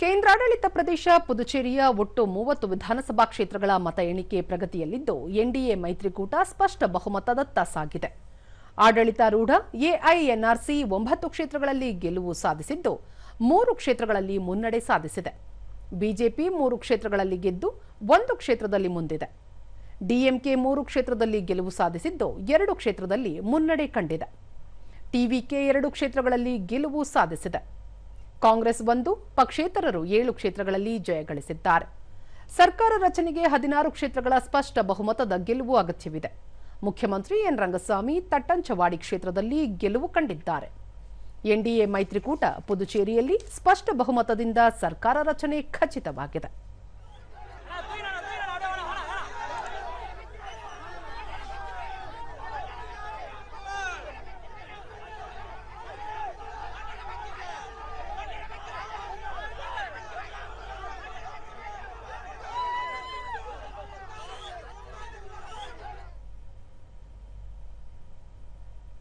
ಕೇಂದ್ರಾಡಳಿತ ಪ್ರದೇಶ ಪುದುಚೇರಿಯ ಒಟ್ಟು 30 ವಿಧಾನಸಭಾ ಕ್ಷೇತ್ರಗಳ ಮತ ಎಣಿಕೆ ಪ್ರಗತಿಯಲ್ಲಿದ್ದು ಎನ್ಡಿಎ ಮೈತ್ರಿಕೂಟ ಸ್ಪಷ್ಟ ಬಹುಮತದತ್ತ ಸಾಗಿದೆ. ಆಡಳಿತಾರೂಢ ಎಐಎನ್ಆರ್ಸಿ 9 ಕ್ಷೇತ್ರಗಳಲ್ಲಿ ಗೆಲುವು ಸಾಧಿಸಿದ್ದು 3 ಕ್ಷೇತ್ರಗಳಲ್ಲಿ ಮುನ್ನಡೆ ಸಾಧಿಸಿದೆ. ಬಿಜೆಪಿ 3 ಕ್ಷೇತ್ರಗಳಲ್ಲಿ ಗೆದ್ದು 1 ಕ್ಷೇತ್ರದಲ್ಲಿ ಮುಂದಿದೆ. ಡಿಎಂಕೆ 3 ಕ್ಷೇತ್ರದಲ್ಲಿ ಗೆಲುವು ಸಾಧಿಸಿದ್ದು 2 ಕ್ಷೇತ್ರದಲ್ಲಿ ಮುನ್ನಡೆ ಕಂಡಿದೆ. ಟಿವಿಕೆ 2 ಕ್ಷೇತ್ರಗಳಲ್ಲಿ ಗೆಲುವು ಸಾಧಿಸಿದೆ. ಕಾಂಗ್ರೆಸ್ 1, ಪಕ್ಷೇತರರು 7 ಕ್ಷೇತ್ರಗಳಲ್ಲಿ ಜಯಗಳಿಸಿದ್ದಾರೆ. ಸರ್ಕಾರ ರಚನೆಗೆ 16 ಕ್ಷೇತ್ರಗಳ ಸ್ಪಷ್ಟ ಬಹುಮತದ ಗೆಲುವು ಅಗತ್ಯವಿದೆ. ಮುಖ್ಯಮಂತ್ರಿ ಎನ್ ರಂಗಸ್ವಾಮಿ ತಟ್ಟಂಚವಾಡಿ ಕ್ಷೇತ್ರದಲ್ಲಿ ಗೆಲುವು ಕಂಡಿದ್ದಾರೆ. ಎನ್ಡಿಎ ಮೈತ್ರಿಕೂಟ ಪುದುಚೇರಿಯಲ್ಲಿ ಸ್ಪಷ್ಟ ಬಹುಮತದಿಂದ ಸರ್ಕಾರ ರಚನೆ ಖಚಿತವಾಗಿದೆ.